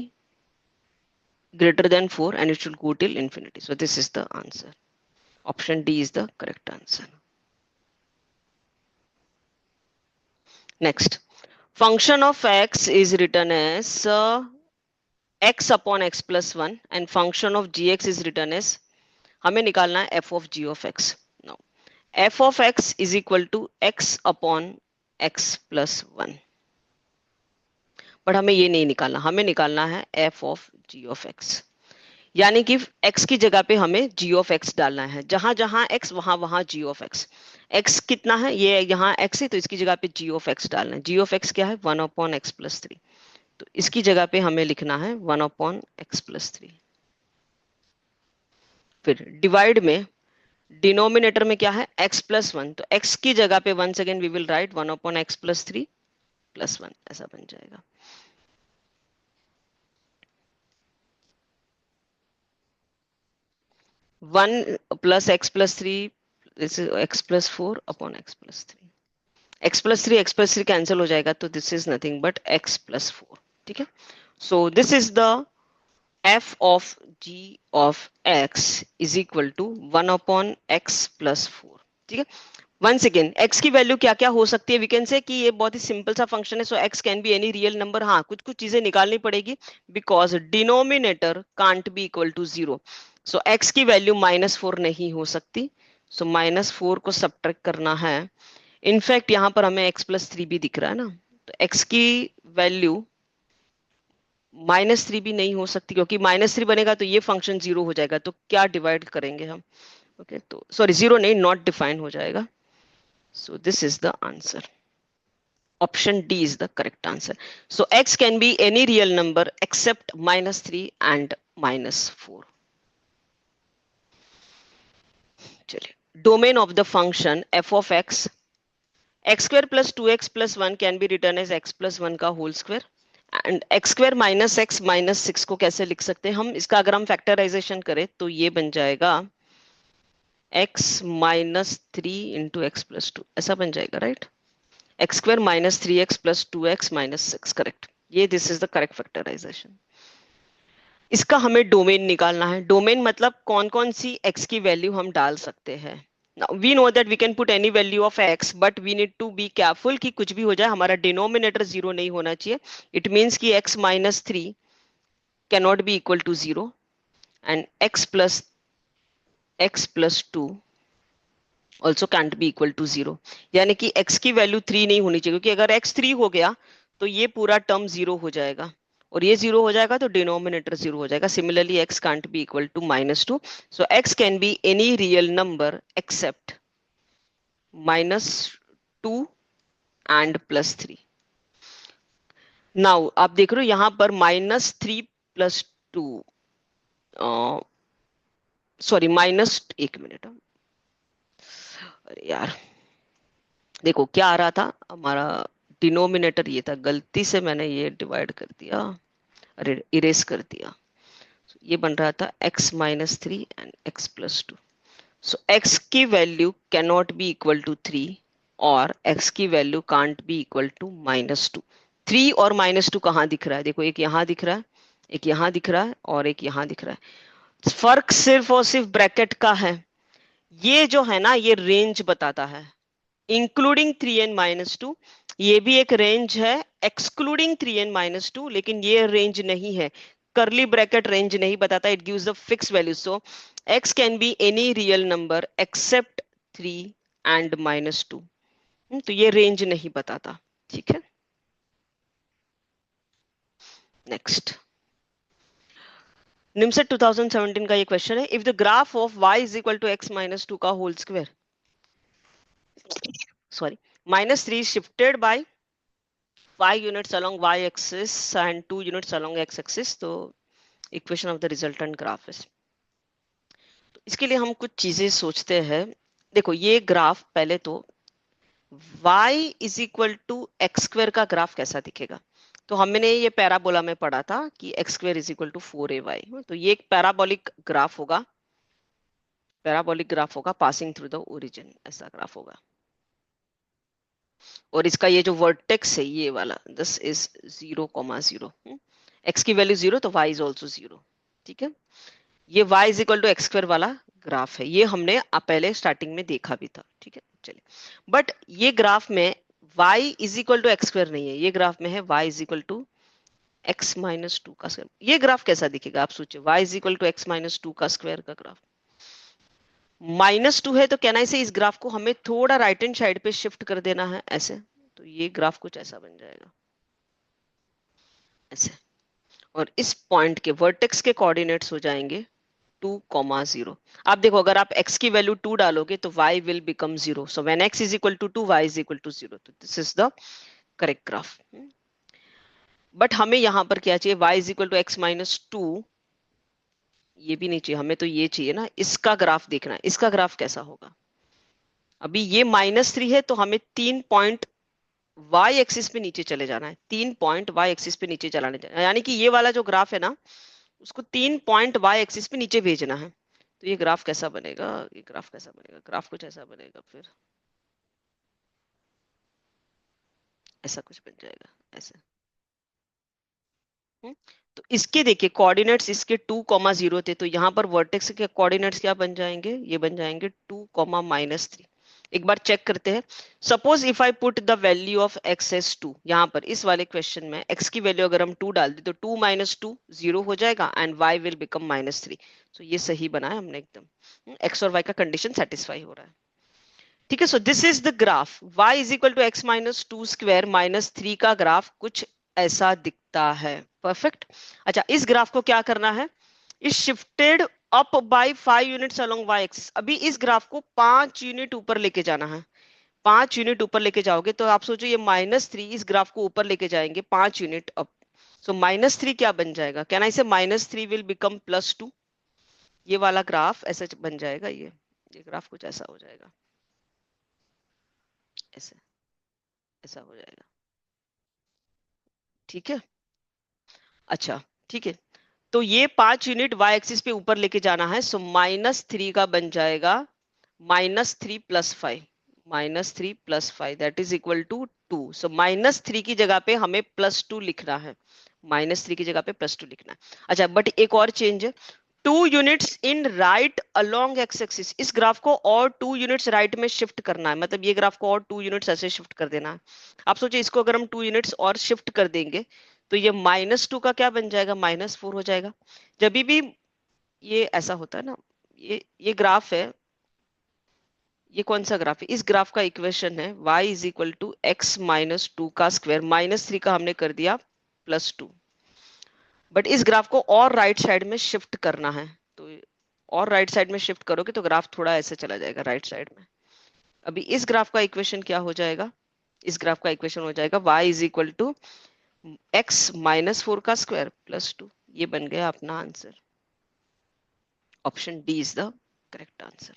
greater than 4 and it should go till infinity. So this is the answer. Option D is the correct answer. Next, function of x is written as x upon x plus 1 and function of gx is written as, हमें निकालना है f of g of x. Now f of x is equal to x upon x plus 1. But हमें ये नहीं निकालना, हमें निकालना है f of g of x. यानी कि x की जगह पे हमें g of x डालना है. जहां जहां x वहां वहां g of x. x कितना है? ये यहाँ x है, तो इसकी जगह पे g of x डालना है. g of x क्या है? 1 upon x plus 3. तो इसकी जगह पे हमें लिखना है 1 upon x plus 3. फिर डिवाइड में डिनोमिनेटर में क्या है? x plus 1. तो x की जगह पे once again we will write 1 upon x plus 3 plus 1. ऐसा बन जाएगा. 1 plus x plus 3, this is x plus 4 upon x plus 3. x+3 cancel हो जाएगा, तो this is nothing but x+4। ठीक है, so this is the f of g of x is equal to 1/x+4। ठीक है, वंस अगेन x की value क्या क्या हो सकती है, वी कैन से कि ये बहुत ही सिंपल सा फंक्शन है, so x can be any real number. हाँ, कुछ कुछ चीजें निकालनी पड़ेगी because denominator can't be equal to 0, so x की वैल्यू -4 नहीं हो सकती, सो -4 को सब्ट्रैक्ट करना है। इनफैक्ट यहाँ पर हमें x+3 भी दिख रहा है ना, तो x की वैल्यू -3 भी नहीं हो सकती, क्योंकि -3 बनेगा तो ये फंक्शन 0 हो जाएगा, तो क्या डिवाइड करेंगे हम? ओके, तो सॉरी 0 नहीं, नॉट डिफाइन हो जाएगा। So this is the answer. Option D is the correct answer. So x can be any real number except -3 and -4. चलिए, domain of the function f of x square plus 2x plus 1 can be written as x plus 1 का whole square and x square minus x minus 6 को कैसे लिख सकते हैं हम? इसका अगर हम फैक्टराइजेशन करें तो ये बन जाएगा x minus 3 into x plus 2, ऐसा बन जाएगा, right? x square minus 3x plus 2x minus 6, correct. ये this is the correct factorization. इसका हमें डोमेन निकालना है। डोमेन मतलब कौन कौन सी x की वैल्यू हम डाल सकते हैं। Now, we know that we can put any value of x, but we need to be careful कि कुछ भी हो जाए हमारा डिनोमिनेटर 0 नहीं होना चाहिए। इट मीन्स कि x minus 3 cannot be equal to 0 and x plus 2 also can't be equal to 0, यानी कि x की वैल्यू 3 नहीं होनी चाहिए, क्योंकि अगर x 3 हो गया तो ये पूरा टर्म 0 हो जाएगा, और ये 0 हो जाएगा तो डिनोमिनेटर 0 हो जाएगा। Similarly x can't be equal to -2, so x can be any real number except -2 and +3। Now आप देख रहे हो यहाँ पर -3 + 2, सॉरी एक मिनट, अरे यार देखो क्या आ रहा था हमारा, डिनोमिनेटर ये था, गलती से मैंने ये डिवाइड कर दिया, अरे इरेज कर दिया। ये बन रहा था x -3 and x + 2, so x की value can not be equal to 3 और x की value can't be equal to -2। 3 और -2 कहाँ दिख रहा है? देखो, एक यहाँ दिख रहा है, एक यहाँ दिख रहा है और एक यहाँ दिख रहा है। फर्क सिर्फ और सिर्फ ब्रैकेट का है। ये जो है ना, ये रेंज बताता है, इंक्लूडिंग 3 एंड -2। ये भी एक रेंज है एक्सक्लूडिंग 3 एंड -2, लेकिन ये रेंज नहीं है। करली ब्रैकेट रेंज नहीं बताता, it gives the fix value. So x can be any real number accept 3 and -2, तो ये रेंज नहीं बताता। ठीक है, नेक्स्ट निमसेट 2017 का ये क्वेश्चन है, if the graph of y is equal to x -2 का whole square, sorry, -3 shifted by 5 units along y-axis and 2 units along x-axis, तो equation of the resultant graph is। तो इसके लिए हम कुछ चीजें सोचते हैं। देखो, ये ग्राफ पहले तो y is equal to x square का ग्राफ कैसा दिखेगा, तो हमने ये पैराबोला में पढ़ा था कि X square is equal to 4ay, तो ये एक पैराबोलिक ग्राफ होगा, पैराबोलिक ग्राफ होगा पासिंग थ्रू द ओरिजिन, ऐसा ग्राफ होगा। और इसका ये जो वर्टेक्स है ये वाला, दिस इज 0,0, x की वैल्यू 0 तो y इज ऑल्सो 0। ठीक है, ये y is equal to x square वाला ग्राफ है, ये हमने पहले स्टार्टिंग में देखा भी था। ठीक है, चलिए, बट ये ग्राफ में y is equal to x square नहीं है, ये ग्राफ में है y is equal to x -2 का स्क्वायर। ये ग्राफ कैसा दिखेगा आप सोचिए, y is equal to x -2 का स्क्वायर का ग्राफ। -2 है तो कहना से इस ग्राफ को हमें थोड़ा राइट हैंड साइड पे शिफ्ट कर देना है ऐसे, तो ये ग्राफ कुछ ऐसा बन जाएगा ऐसे, और इस पॉइंट के वर्टेक्स के कोऑर्डिनेट्स हो जाएंगे 2,0। आप देखो, अगर आप x की वैल्यू 2 डालोगे तो y will become 0, so when x is equal to 2 y is equal to 0, तो this is the correct graph. But हमें यहां पर क्या चाहिए, y is equal to x -2, ये भी नहीं चाहिए हमें, तो ये चाहिए ना, इसका ग्राफ देखना है, इसका ग्राफ कैसा होगा। अभी ये -3 है तो हमें 3 पॉइंट y एक्सिस पे नीचे चले जाना है, 3 पॉइंट y एक्सिस पे नीचे चलाने जाना, यानी कि ये वाला जो ग्राफ है ना, उसको 3 पॉइंट y एक्सिस पे नीचे भेजना है। तो ये ग्राफ कैसा बनेगा, ये ग्राफ कैसा बनेगा, ग्राफ कुछ ऐसा बनेगा फिर। ऐसा कुछ बन जाएगा ऐसे। तो इसके देखिए कोऑर्डिनेट्स इसके 2,0 थे, तो यहाँ पर वर्टेक्स के कोऑर्डिनेट्स क्या बन जाएंगे, ये बन जाएंगे 2,-3। एक बार चेक करते हैं। Suppose if I put the value of x S 2, यहाँ पर इस वाले क्वेश्चन में x की वैल्यू अगर हम 2 डाल दी तो 2 - 2 0 हो जाएगा एंड y विल बिकम -3। तो ये सही बनाया हमने एकदम, x और y का कंडीशन सेटिस्फाई हो रहा है। ठीक है, so this is the graph y is equal to x - 2 square -3 का ग्राफ कुछ ऐसा दिखता है। परफेक्ट। अच्छा, इस ग्राफ को क्या करना है, इस shifted up by 5 units along y axis. अभी इस ग्राफ को 5 यूनिट ऊपर लेके जाना है। 5 यूनिट ऊपर लेके जाओगे तो आप सोचो ये -3 इस ग्राफ को ऊपर लेके जाएंगे 5 यूनिट अप। सो -3 क्या बन जाएगा, कैन आई से -3 विल बिकम +2। ये वाला ग्राफ ऐसे बन जाएगा, ये ग्राफ कुछ ऐसा हो जाएगा, ऐसे ऐसा हो जाएगा। ठीक है। अच्छा, ठीक है, तो ये 5 यूनिट y एक्सिस पे ऊपर लेके जाना है। सो -3 का बन जाएगा -3 + 5, -3 + 5 दैट इज इक्वल टू 2। सो -3 की जगह पे हमें +2 लिखना है, -3 की जगह पे +2 लिखना है। अच्छा, बट एक और चेंज है, 2 units in right along x axis. इस ग्राफ को और 2 यूनिट्स राइट में शिफ्ट करना है, मतलब ये ग्राफ को और 2 यूनिट्स ऐसे शिफ्ट कर देना है। आप सोचिए इसको अगर हम 2 यूनिट्स और शिफ्ट कर देंगे तो ये -2 का क्या बन जाएगा, -4 हो जाएगा। जब भी ये ऐसा होता है ना, ये ग्राफ है, ये कौन सा ग्राफ है, इस ग्राफ का इक्वेशन है y is equal to x - 2 का स्क्वायर, -3 का हमने कर दिया +2। बट इस ग्राफ को और राइट साइड में शिफ्ट करना है, तो और राइट साइड में शिफ्ट करोगे तो ग्राफ थोड़ा ऐसे चला जाएगा राइट साइड में। अभी इस ग्राफ का इक्वेशन क्या हो जाएगा, इस ग्राफ का इक्वेशन हो जाएगा y is equal to x -4 का स्क्वायर +2। ये बन गया अपना आंसर। Option D is the correct answer.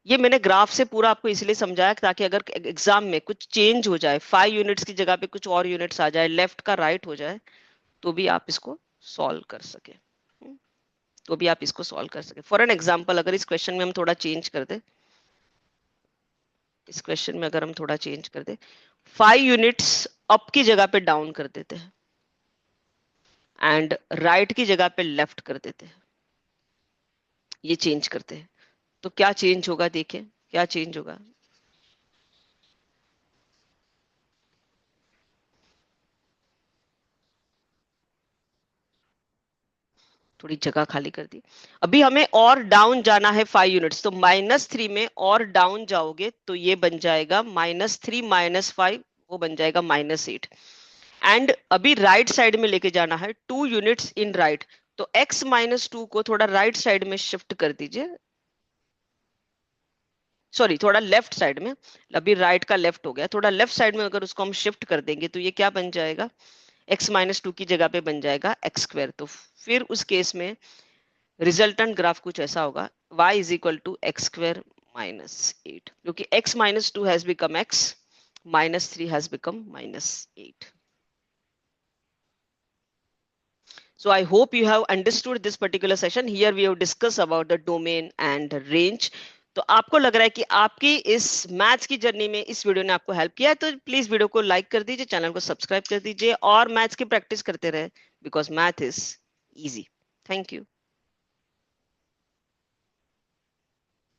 ये मैंने ग्राफ से पूरा आपको इसलिए समझाया ताकि अगर एग्जाम में कुछ चेंज हो जाए, 5 यूनिट्स की जगह पे कुछ और यूनिट्स आ जाए, लेफ्ट का राइट हो जाए, तो भी आप इसको सॉल्व कर सके, तो भी आप इसको सॉल्व कर सके। फॉर एन एग्जाम्पल, अगर इस क्वेश्चन में हम थोड़ा चेंज कर दे, इस क्वेश्चन में अगर हम थोड़ा चेंज कर दे, 5 यूनिट्स अप की जगह पे डाउन कर देते हैं एंड राइट की जगह पे लेफ्ट कर देते हैं, ये चेंज करते हैं, तो क्या चेंज होगा, देखें क्या चेंज होगा। थोड़ी जगह खाली कर दी। अभी हमें और डाउन जाना है 5 यूनिट्स, तो -3 में और डाउन जाओगे तो ये बन जाएगा -3 - 5, वो बन जाएगा -8। एंड अभी राइट साइड में लेके जाना है 2 यूनिट्स इन राइट, तो x - 2 को थोड़ा राइट साइड में शिफ्ट कर दीजिए, सॉरी थोड़ा लेफ्ट साइड में, अभी राइट का लेफ्ट हो गया, थोड़ा लेफ्ट साइड में अगर उसको हम शिफ्ट कर देंगे तो ये क्या बन जाएगा, x - 2 की जगह पे बन जाएगा x²। तो फिर उस केस में रिजल्टेंट ग्राफ कुछ ऐसा होगा, y is equal to x² -8, क्योंकि x - 2 has become x, -3 has become -8। So I hope you have understood this particular session. Here we have discussed about the domain and range. तो आपको लग रहा है कि आपकी इस मैथ्स की जर्नी में इस वीडियो ने आपको हेल्प किया है, तो प्लीज वीडियो को लाइक कर दीजिए, चैनल को सब्सक्राइब कर दीजिए और मैथ्स की प्रैक्टिस करते रहे, because math is easy. Thank you.